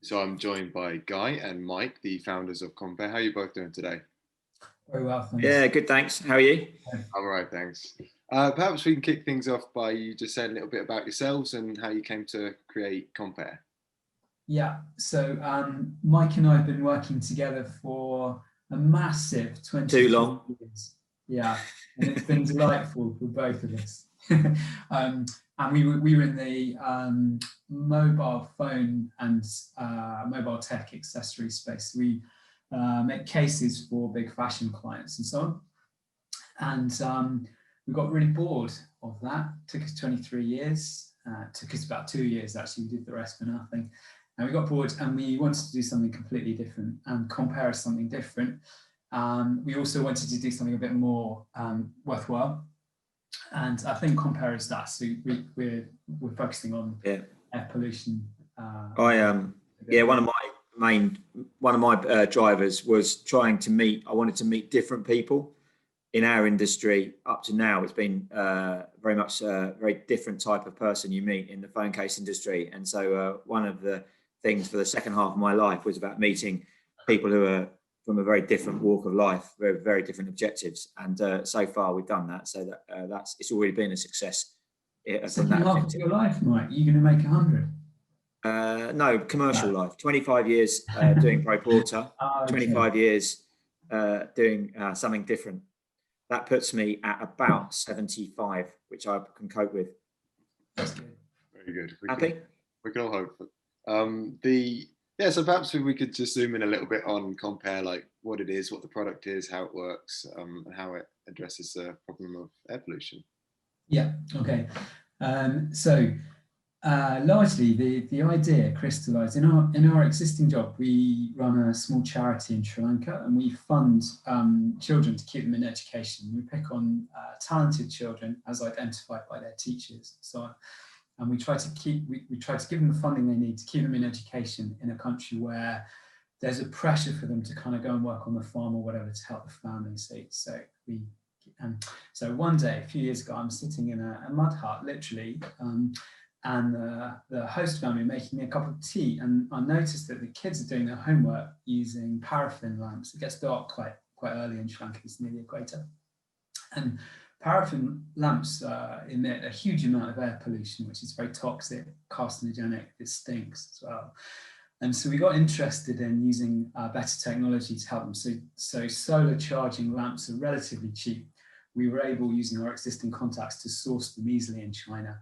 So I'm joined by Guy and Mike, the founders of Compare. How are you both doing today? Very well, thanks. Yeah, good, thanks. How are you? I'm all right, thanks. Perhaps we can kick things off by you just saying a little bit about yourselves and how you came to create Compare. Yeah, so Mike and I have been working together for a massive 23 Too long. years. Yeah, and it's been delightful for both of us. And we were in the mobile phone and mobile tech accessory space. We make cases for big fashion clients and so on. And we got really bored of that. Took us 23 years. Took us about 2 years, actually. We did the rest for nothing. And we got bored and we wanted to do something completely different and compare something different. We also wanted to do something a bit more worthwhile. And I think compare is that. So we're focusing on air pollution. One of my drivers was I wanted to meet different people in our industry. Up to now, it's been very much a very different type of person you meet in the phone case industry. And so one of the things for the second half of my life was about meeting people who are from a very different walk of life, very different objectives. And so far we've done that. So it's already been a success. Second half of your life, Mike, you're going to make 100? No, commercial life. 25 years doing Pro Porter, 25 years doing something different. That puts me at about 75, which I can cope with. That's good. Very good. Happy? We can all hope. So perhaps we could just zoom in a little bit on Compare, like what it is, what the product is, how it works, and how it addresses the problem of air pollution. Yeah, okay. Largely the idea crystallized in our existing job. We run a small charity in Sri Lanka and we fund children to keep them in education. We pick on talented children as identified by their teachers and so on. And we try to give them the funding they need to keep them in education in a country where there's a pressure for them to kind of go and work on the farm or whatever to help the family. So one day, a few years ago, I'm sitting in a mud hut, literally, and the host family making me a cup of tea, and I noticed that the kids are doing their homework using paraffin lamps. It gets dark quite early in Sri Lanka, it's near the equator, and paraffin lamps emit a huge amount of air pollution, which is very toxic, carcinogenic, it stinks as well. And so we got interested in using better technology to help them. So solar charging lamps are relatively cheap. We were able, using our existing contacts, to source them easily in China.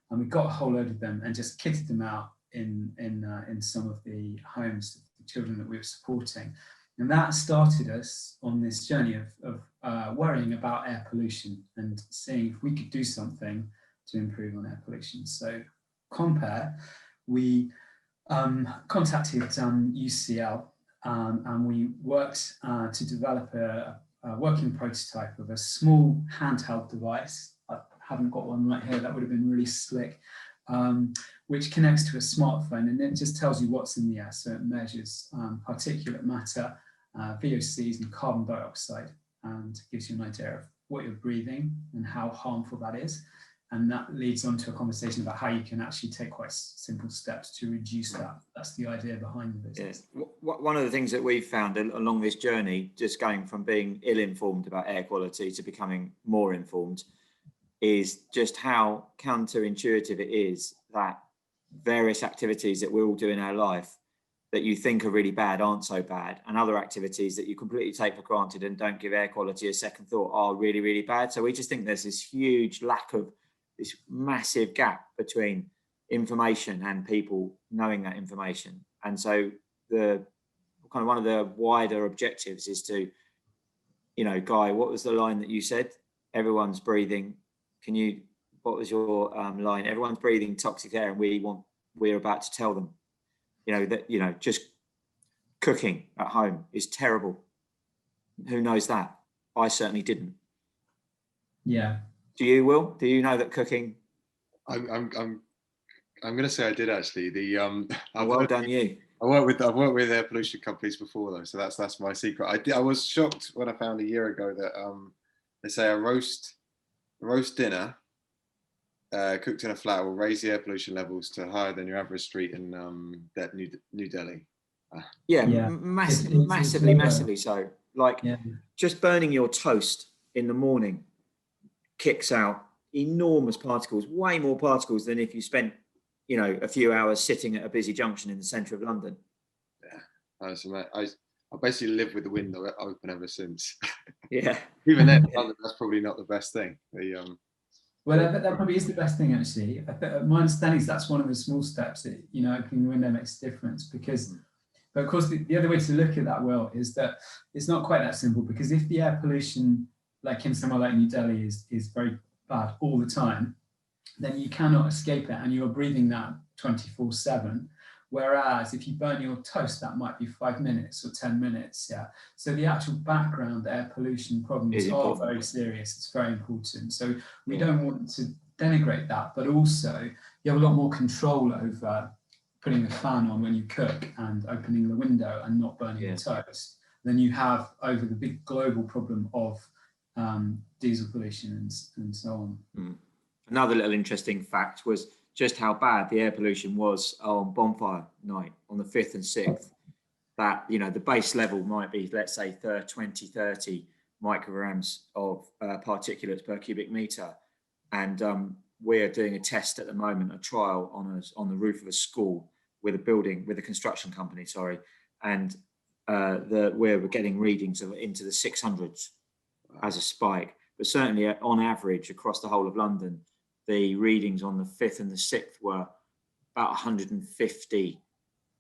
And we got a whole load of them and just kitted them out in some of the homes, the children that we were supporting. And that started us on this journey of worrying about air pollution and seeing if we could do something to improve on air pollution. So Compare, we contacted UCL and we worked to develop a working prototype of a small handheld device. I haven't got one right here, that would have been really slick, which connects to a smartphone and it just tells you what's in the air. So it measures particulate matter, VOCs and carbon dioxide, and gives you an idea of what you're breathing and how harmful that is. And that leads on to a conversation about how you can actually take quite simple steps to reduce that. That's the idea behind the business. Yeah. One of the things that we've found along this journey, just going from being ill-informed about air quality to becoming more informed, is just how counterintuitive it is that various activities that we all do in our life that you think are really bad aren't so bad, and other activities that you completely take for granted and don't give air quality a second thought are really, really bad. So we just think there's this huge lack of this massive gap between information and people knowing that information. And so one of the wider objectives is to, Guy, what was the line that you said? Everyone's breathing. What was your line? Everyone's breathing toxic air and we're about to tell them, just cooking at home is terrible. Who knows that? I certainly didn't. Yeah. Do you, Will? Do you know that cooking? I'm going to say I did actually. Well done, you. I've worked with air pollution companies before though, so that's my secret. I was shocked when I found a year ago that they say a roast dinner cooked in a flat will raise the air pollution levels to higher than your average street in that New Delhi. Yeah, Yeah, it's massively, lower. massively so. Like Yeah, just burning your toast in the morning kicks out enormous particles, way more particles than if you spent, you know, a few hours sitting at a busy junction in the centre of London. Yeah, I basically live with the window open ever since. Yeah. Even then, that's probably not the best thing. well, I bet that probably is the best thing actually. I bet, my understanding is that's one of the small steps that, you know, opening the window makes a difference because. But of course, the other way to look at that, Will, is that it's not quite that simple because if the air pollution, like in somewhere like New Delhi, is very bad all the time, then you cannot escape it and you're breathing that 24/7. Whereas if you burn your toast, that might be 5 minutes or 10 minutes. Yeah. So the actual background air pollution problems are very serious. It's very important. So we don't want to denigrate that, but also you have a lot more control over putting the fan on when you cook and opening the window and not burning the toast than you have over the big global problem of diesel pollution and so on. Mm. Another little interesting fact was just how bad the air pollution was on bonfire night on the 5th and 6th. That, you know, the base level might be, let's say, 30 micrograms of particulates per cubic meter. And we're doing a test at the moment, a trial on the roof of a school with a construction company, sorry. And we're getting readings of into the 600s as a spike. But certainly on average across the whole of London, the readings on the 5th and the 6th were about 150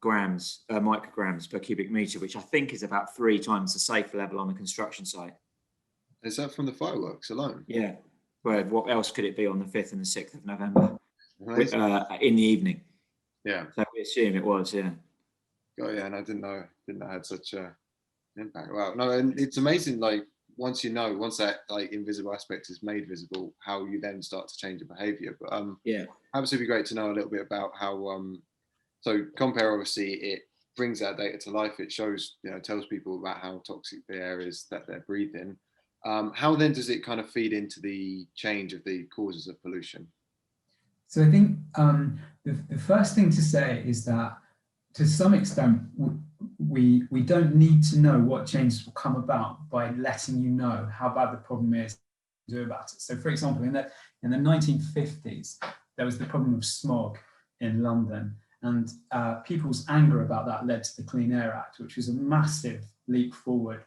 micrograms per cubic meter, which I think is about 3 times the safe level on a construction site. Is that from the fireworks alone? Yeah. Well, what else could it be on the 5th and the 6th of November in the evening? Yeah. So we assume it was, yeah. Oh yeah, and I didn't know it had such an impact. Wow. No, and it's amazing. Like once that like invisible aspect is made visible, how you then start to change your behaviour. But perhaps it'd be great to know a little bit about how. So Compare, obviously, it brings that data to life. It shows, tells people about how toxic the air is that they're breathing. How then does it kind of feed into the change of the causes of pollution? So I think the first thing to say is that to some extent, we don't need to know what changes will come about by letting you know how bad the problem is to do about it. So for example, in the 1950s, there was the problem of smog in London, and people's anger about that led to the Clean Air Act, which was a massive leap forward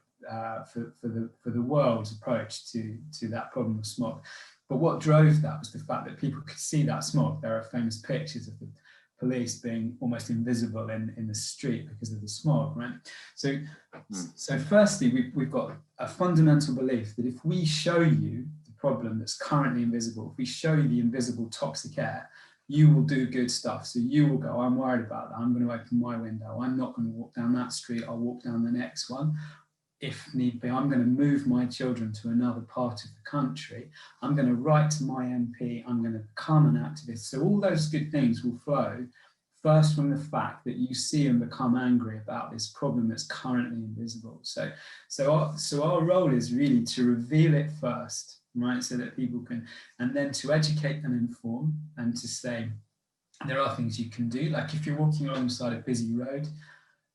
for the world's approach to that problem of smog. But what drove that was the fact that people could see that smog. There are famous pictures of the police being almost invisible in the street because of the smog, right? So firstly, we've got a fundamental belief that if we show you the problem that's currently invisible, if we show you the invisible toxic air, you will do good stuff. So you will go, I'm worried about that. I'm going to open my window. I'm not going to walk down that street. I'll walk down the next one. If need be, I'm going to move my children to another part of the country. I'm going to write to my MP. I'm going to become an activist. So all those good things will flow first from the fact that you see and become angry about this problem that's currently invisible. So our role is really to reveal it first, right? So that people can, and then to educate and inform and to say, there are things you can do. Like if you're walking alongside a busy road,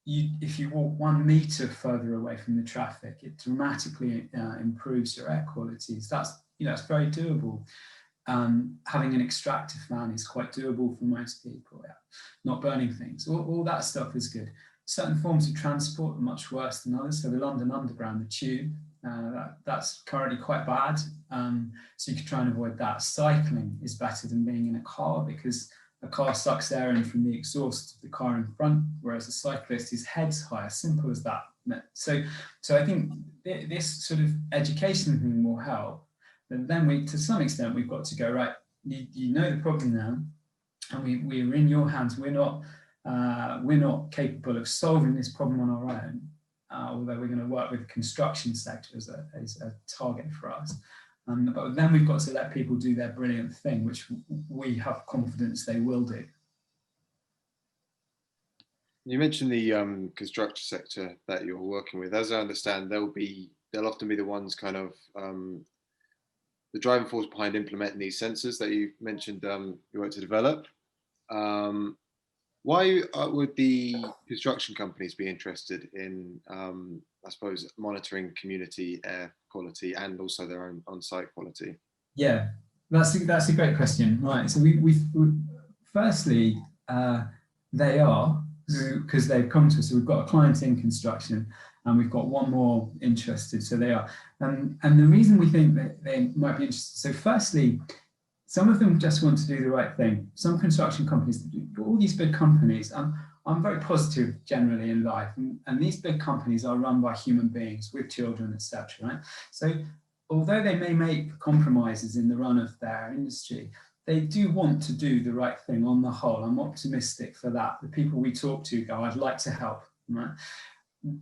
if you walk 1 meter further away from the traffic, it dramatically improves your air qualities. That's very doable. Having an extractor fan is quite doable for most people. Yeah. Not burning things, all that stuff is good. Certain forms of transport are much worse than others. So the London Underground, the tube, that's currently quite bad. So you could try and avoid that. Cycling is better than being in a car because a car sucks air in from the exhaust of the car in front, whereas a cyclist, his head's higher. Simple as that. So I think this sort of education thing will help. But then to some extent, we've got to go, right, you know the problem now, and we're in your hands. We're not capable of solving this problem on our own, although we're going to work with the construction sector as a target for us. But then we've got to let people do their brilliant thing, which we have confidence they will do. You mentioned the construction sector that you're working with. As I understand, they'll often be the ones kind of the driving force behind implementing these sensors that you mentioned you want to develop. Why would the construction companies be interested in, I suppose, monitoring community air quality and also their own on-site quality? Yeah, that's a great question. Right. So we firstly, they are, because they've come to us. So we've got a client in construction, and we've got one more interested. So they are, and the reason we think that they might be interested. So firstly, some of them just want to do the right thing. Some construction companies, all these big companies, I'm very positive generally in life, and these big companies are run by human beings with children, etc. Right? So although they may make compromises in the run of their industry, they do want to do the right thing on the whole. I'm optimistic for that. The people we talk to go, I'd like to help. Right?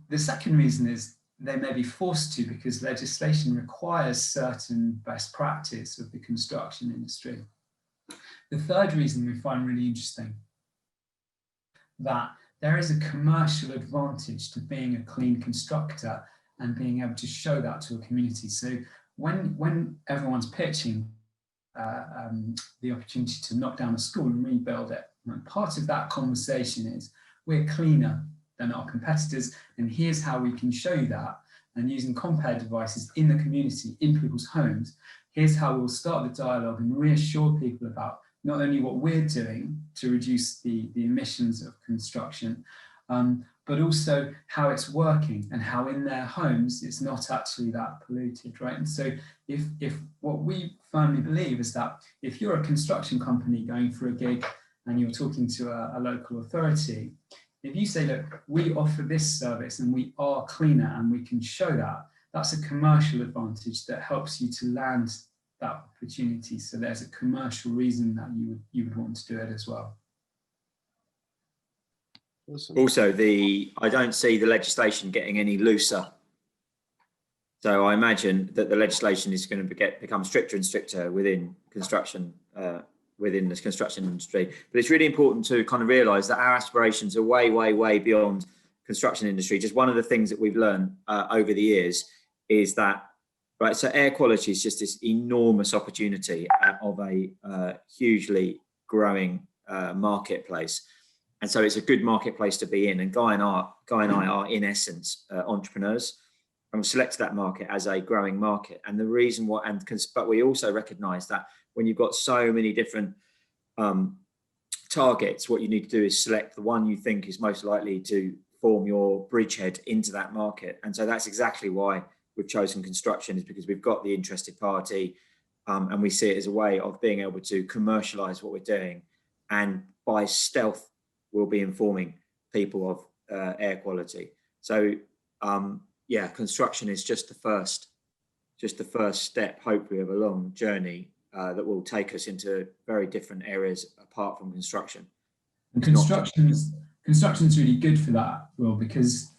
The second reason is they may be forced to, because legislation requires certain best practice of the construction industry. The third reason we find really interesting, that there is a commercial advantage to being a clean constructor and being able to show that to a community. So when everyone's pitching the opportunity to knock down a school and rebuild it, and part of that conversation is, we're cleaner than our competitors, and here's how we can show you that. And using compare devices in the community, in people's homes, here's how we'll start the dialogue and reassure people about not only what we're doing to reduce the emissions of construction, but also how it's working and how in their homes it's not actually that polluted, right? And so if what we firmly believe is that if you're a construction company going for a gig and you're talking to a local authority, if you say, look, we offer this service and we are cleaner and we can show that, that's a commercial advantage that helps you to land that opportunity. So there's a commercial reason that you would want to do it as well. Awesome. Also, I don't see the legislation getting any looser. So I imagine that the legislation is going to become stricter and stricter within construction, within the construction industry. But it's really important to kind of realise that our aspirations are way, way, way beyond construction industry. Just one of the things that we've learned over the years is that, right, so air quality is just this enormous opportunity of a hugely growing marketplace. And so it's a good marketplace to be in. And Guy and I are in essence entrepreneurs, and we selected that market as a growing market. And the reason why, but we also recognise that when you've got so many different targets, what you need to do is select the one you think is most likely to form your bridgehead into that market. And so that's exactly why we've chosen construction, is because we've got the interested party, and we see it as a way of being able to commercialise what we're doing, and by stealth we'll be informing people of air quality. So yeah, construction is just the first step, hopefully, of a long journey that will take us into very different areas apart from construction. And construction's really good for that, Will, because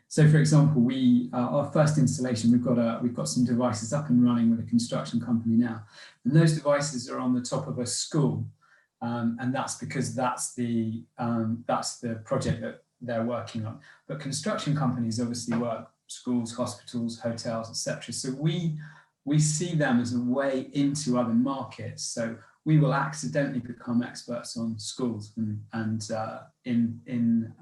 so for example, our first installation, we've got some devices up and running with a construction company now, and those devices are on the top of a school, and that's because that's the project that they're working on. But construction companies obviously work schools, hospitals, hotels, etc. So we see them as a way into other markets. So we will accidentally become experts on schools and in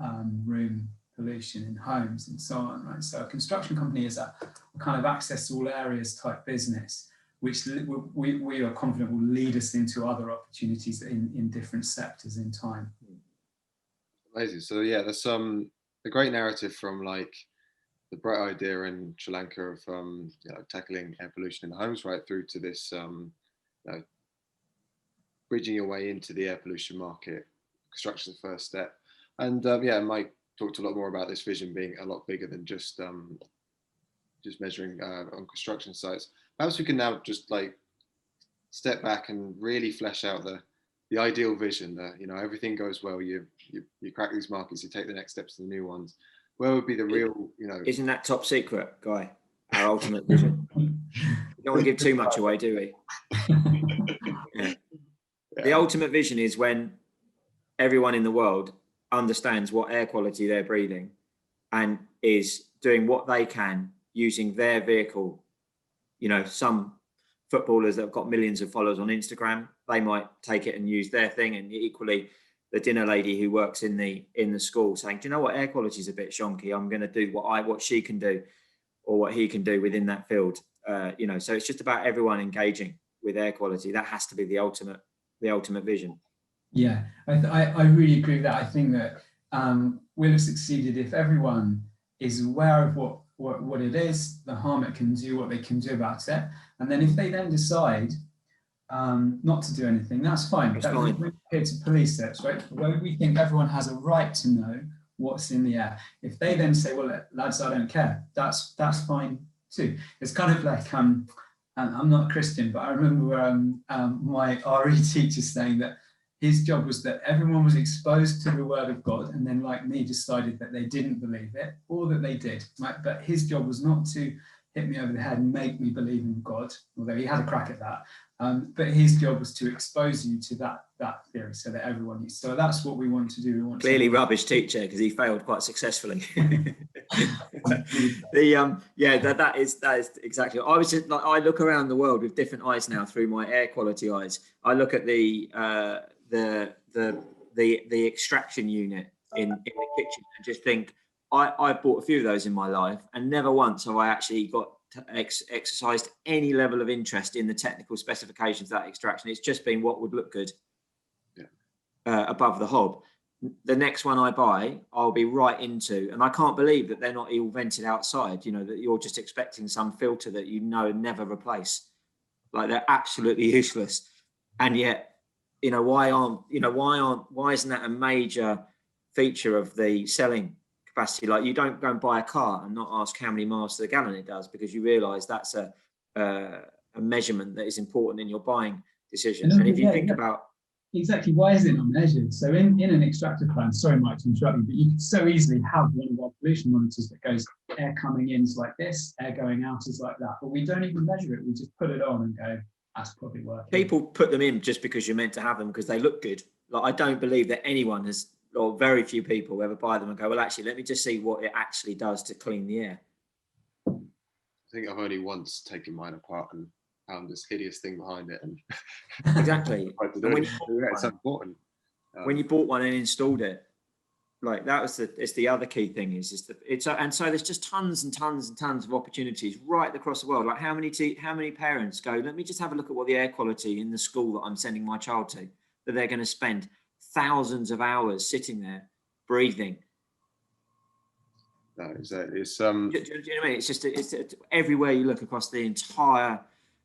room pollution in homes and so on, right? So a construction company is a kind of access to all areas type business, which we are confident will lead us into other opportunities in different sectors in time. Amazing. So yeah, there's a great narrative from like the bright idea in Sri Lanka of tackling air pollution in the homes, right through to this bridging your way into the air pollution market. Construction is the first step. And yeah, Mike talked a lot more about this vision being a lot bigger than just measuring on construction sites. Perhaps we can now just like step back and really flesh out the ideal vision that, everything goes well, you crack these markets, you take the next steps to the new ones. Where would be the real, Isn't that top secret, Guy? Our ultimate vision. We don't want to give too much away, do we? Yeah. Yeah. The ultimate vision is when everyone in the world understands what air quality they're breathing and is doing what they can using their vehicle, some footballers that have got millions of followers on Instagram, they might take it and use their thing. And equally, the dinner lady who works in the school saying, do you know what, air quality is a bit shonky. I'm going to do what she can do or what he can do within that field. You know, so it's just about everyone engaging with air quality. That has to be the ultimate vision. Yeah, I really agree with that. I think that we'll have succeeded if everyone is aware of what it is, the harm it can do, what they can do about it. And then if they then decide not to do anything, that's fine. We're here to police it, right? Where we think everyone has a right to know what's in the air. If they then say, well, lads, I don't care, that's fine too. It's kind of like, I'm not a Christian, but I remember my RE teacher saying that his job was that everyone was exposed to the word of God, and then, like me, decided that they didn't believe it or that they did. Right? But his job was not to hit me over the head and make me believe in God, although he had a crack at that. But his job was to expose you to that theory so that everyone knew. So that's what we want to do. We want Clearly rubbish teacher, because he failed quite successfully. That is exactly. I was just like, I look around the world with different eyes now through my air quality eyes. I look at the extraction unit in the kitchen and just think, I've bought a few of those in my life, and never once have I actually got exercised any level of interest in the technical specifications of that extraction. It's just been what would look good above the hob. The next one I buy, I'll be right into, and I can't believe that they're not all vented outside. You know, that you're just expecting some filter that never replace. Like, they're absolutely useless, and yet, why isn't that a major feature of the selling capacity? Like, you don't go and buy a car and not ask how many miles to the gallon it does, because you realise that's a measurement that is important in your buying decisions. And if you think about exactly, why is it not measured? So in an extractor plan, sorry Mike to interrupt you, but you could so easily have one of our pollution monitors that goes, air coming in is like this, air going out is like that, but we don't even measure it. We just put it on and go, that's probably working. People put them in just because you're meant to have them, because they look good. Like, I don't believe that anyone has, or very few people ever buy them and go, well, actually, let me just see what it actually does to clean the air. I think I've only once taken mine apart and found this hideous thing behind it. And exactly. It's important. When you bought one and installed it, like, that was it's the other key thing and so there's just tons and tons and tons of opportunities right across the world. Like, how many parents go, let me just have a look at what the air quality in the school that I'm sending my child to, that they're going to spend thousands of hours sitting there breathing. No, exactly. It's do you know what I mean? It's just it's everywhere you look across the entire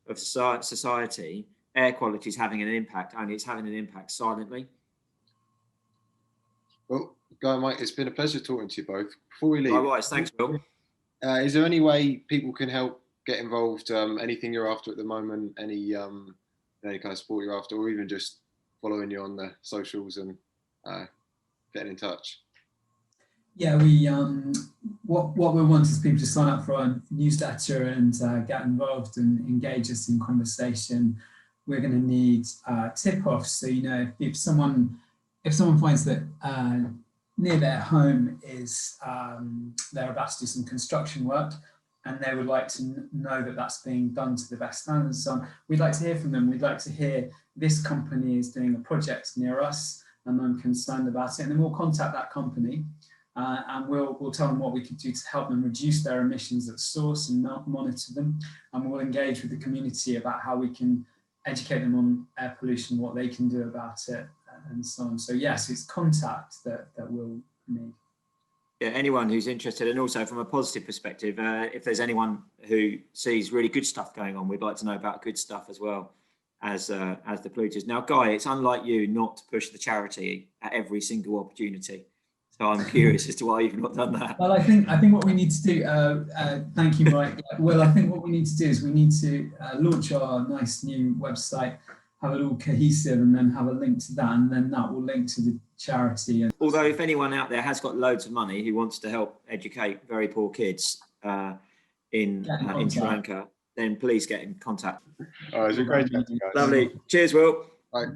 of society, air quality is having an impact. Only it's having an impact silently. Well, Guy and Mike, it's been a pleasure talking to you both. Before we leave, likewise, thanks, Bill. Is there any way people can help get involved? Anything you're after at the moment? Any kind of support you're after, or even just following you on the socials and getting in touch? Yeah, we what we want is people to sign up for our newsletter and get involved and engage us in conversation. We're going to need tip-offs. So, if someone finds that near their home is they're about to do some construction work, and they would like to know that that's being done to the best standards, so we'd like to hear from them. We'd like to hear, this company is doing a project near us and I'm concerned about it, and then we'll contact that company. And we'll tell them what we can do to help them reduce their emissions at source and monitor them. And we'll engage with the community about how we can educate them on air pollution, what they can do about it, and so on. So yes, it's contact that we'll need. Yeah, anyone who's interested, and also from a positive perspective, if there's anyone who sees really good stuff going on, we'd like to know about good stuff as well as the polluters. Now, Guy, it's unlike you not to push the charity at every single opportunity. So I'm curious as to why you've not done that. Well, I think what we need to do, thank you, Mike. Well, I think what we need to do is we need to launch our nice new website, have it all cohesive, and then have a link to that, and then that will link to the charity. Although if anyone out there has got loads of money who wants to help educate very poor kids in Sri Lanka, then please get in contact. Oh, it's a great chat, guys. Lovely. Cheers, Will. Bye.